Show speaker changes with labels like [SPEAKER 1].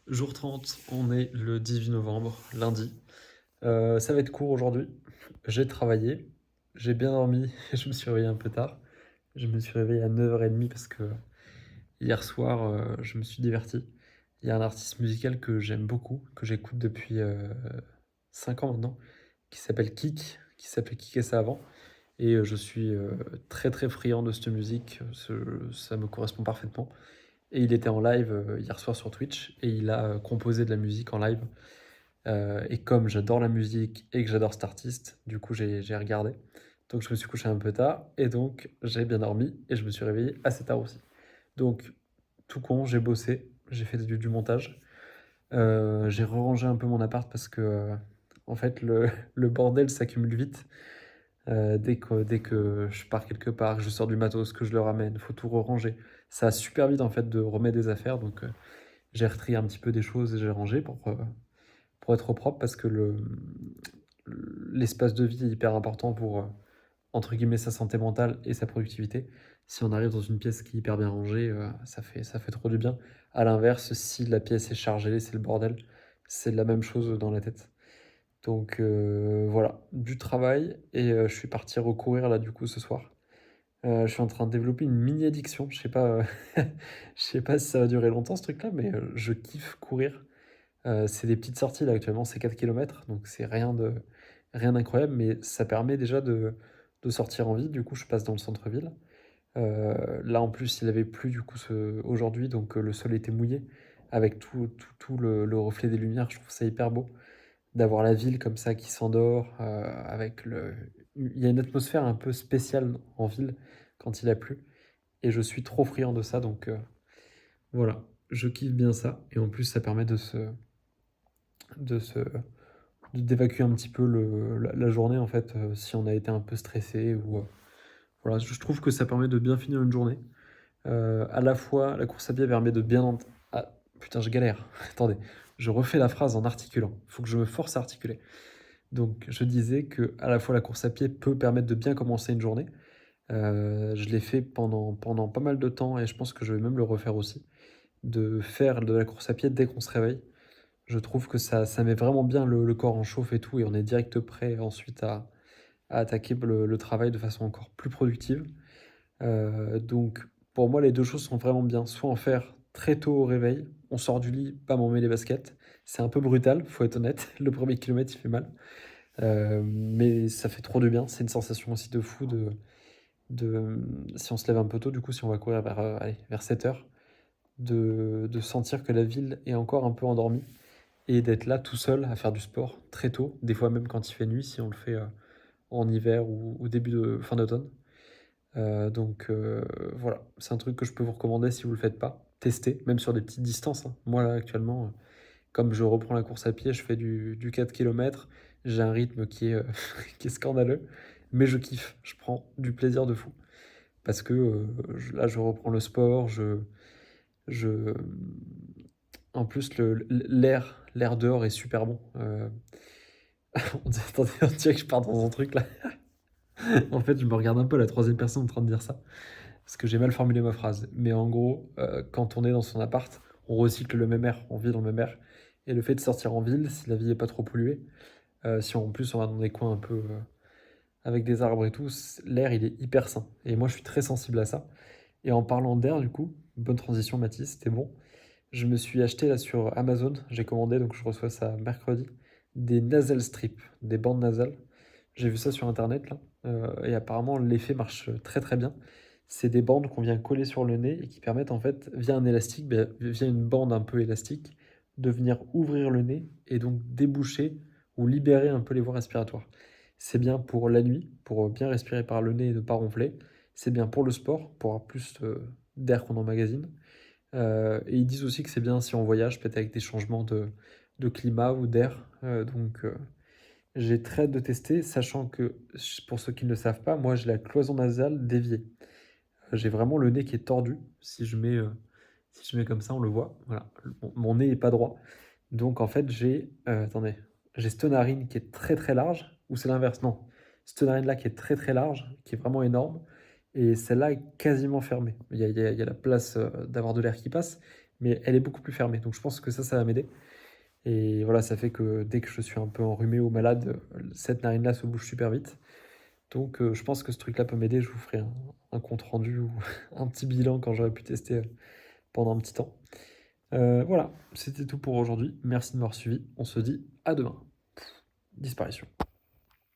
[SPEAKER 1] Jour 30, on est le 18 novembre, lundi. Ça va être court aujourd'hui. J'ai travaillé, j'ai bien dormi, je me suis réveillé un peu tard. Je me suis réveillé à 9h30 parce que hier soir, je me suis diverti. Il y a un artiste musical que j'aime beaucoup, que j'écoute depuis 5 ans maintenant, qui s'appelle Kik, qui s'appelait Kik et ça avant. Et je suis très très friand de cette musique, ça me correspond parfaitement. Et il était en live hier soir sur Twitch et il a composé de la musique en live. Et comme j'adore la musique et que j'adore cet artiste, du coup j'ai regardé. Donc je me suis couché un peu tard et donc j'ai bien dormi et je me suis réveillé assez tard aussi. Donc tout con, j'ai bossé, j'ai fait du montage. J'ai rangé un peu mon appart parce que en fait le bordel s'accumule vite. Dès que je pars quelque part, que je sors du matos, que je le ramène, faut tout ranger. Ça va super vite en fait de remettre des affaires, donc j'ai retrié un petit peu des choses et j'ai rangé pour être au propre parce que l'espace de vie est hyper important pour entre guillemets sa santé mentale et sa productivité. Si on arrive dans une pièce qui est hyper bien rangée, ça fait trop du bien. À l'inverse, si la pièce est chargée, c'est le bordel, c'est la même chose dans la tête. Donc voilà, du travail et je suis parti recourir là du coup ce soir. Je suis en train de développer une mini addiction. Je sais pas si ça va durer longtemps ce truc-là, mais je kiffe courir. C'est des petites sorties là actuellement, c'est 4 kilomètres, donc c'est rien d'incroyable, mais ça permet déjà de sortir en ville. Du coup, je passe dans le centre-ville. Là en plus, il avait plu du coup aujourd'hui, donc le sol était mouillé avec tout le reflet des lumières. Je trouve ça hyper beau d'avoir la ville comme ça qui s'endort, avec le il y a une atmosphère un peu spéciale en ville quand il a plu et je suis trop friand de ça donc voilà, je kiffe bien ça et en plus ça permet de se d'évacuer un petit peu la journée en fait, si on a été un peu stressé ou voilà, je trouve que ça permet de bien finir une journée. À la fois, la course à pied permet de bien ah putain, je galère. Attendez, je refais la phrase en articulant. Il faut que je me force à articuler. Donc, je disais que à la fois la course à pied peut permettre de bien commencer une journée. Je l'ai fait pendant pas mal de temps et je pense que je vais même le refaire aussi. De faire de la course à pied dès qu'on se réveille. Je trouve que ça met vraiment bien le corps en chauffe et tout, et on est direct prêt ensuite à attaquer le travail de façon encore plus productive. Donc, pour moi, les deux choses sont vraiment bien. Soit en faire très tôt au réveil, on sort du lit, bam, on met les baskets. C'est un peu brutal, faut être honnête. Le premier kilomètre, il fait mal. Mais ça fait trop de bien. C'est une sensation aussi de fou si on se lève un peu tôt, du coup, si on va courir vers 7h, de sentir que la ville est encore un peu endormie et d'être là tout seul à faire du sport très tôt, des fois même quand il fait nuit, si on le fait en hiver ou début de fin d'automne. Voilà, c'est un truc que je peux vous recommander si vous le faites pas. Testez, même sur des petites distances, hein. Moi, là, actuellement, comme je reprends la course à pied, je fais du 4 kilomètres. J'ai un rythme qui est, qui est scandaleux, mais je kiffe. Je prends du plaisir de fou. Parce que là, je reprends le sport. Je... En plus, l'air dehors est super bon. Attendez, on dirait que je pars dans un truc là. En fait, je me regarde un peu la troisième personne en train de dire ça. Parce que j'ai mal formulé ma phrase. Mais en gros, quand on est dans son appart, on recycle le même air, on vit dans le même air. Et le fait de sortir en ville, si la vie n'est pas trop polluée, si en plus on va dans des coins un peu avec des arbres et tout, l'air il est hyper sain. Et moi je suis très sensible à ça. Et en parlant d'air, du coup, bonne transition Mathis, c'était bon. Je me suis acheté là sur Amazon, j'ai commandé, donc je reçois ça mercredi, des nasal strips, des bandes nasales. J'ai vu ça sur internet là, et apparemment l'effet marche très très bien. C'est des bandes qu'on vient coller sur le nez et qui permettent en fait, via un élastique, via une bande un peu élastique, de venir ouvrir le nez et donc déboucher ou libérer un peu les voies respiratoires. C'est bien pour la nuit, pour bien respirer par le nez et ne pas ronfler. C'est bien pour le sport, pour avoir plus d'air qu'on emmagasine. Et ils disent aussi que c'est bien si on voyage, peut-être avec des changements de climat ou d'air. J'ai très hâte de tester, sachant que, pour ceux qui ne le savent pas, moi j'ai la cloison nasale déviée. J'ai vraiment le nez qui est tordu. Si je mets comme ça, on le voit. Voilà, mon nez est pas droit. Donc en fait, attendez, j'ai cette narine qui est très très large, ou c'est l'inverse? Non, cette narine là qui est très très large, qui est vraiment énorme, et celle-là est quasiment fermée. Il y a la place d'avoir de l'air qui passe, mais elle est beaucoup plus fermée. Donc je pense que ça va m'aider. Et voilà, ça fait que dès que je suis un peu enrhumé ou malade, cette narine-là se bouge super vite. Donc je pense que ce truc-là peut m'aider. Je vous ferai un compte rendu ou un petit bilan quand j'aurai pu tester, pendant un petit temps. Voilà, c'était tout pour aujourd'hui. Merci de m'avoir suivi. On se dit à demain. Disparition.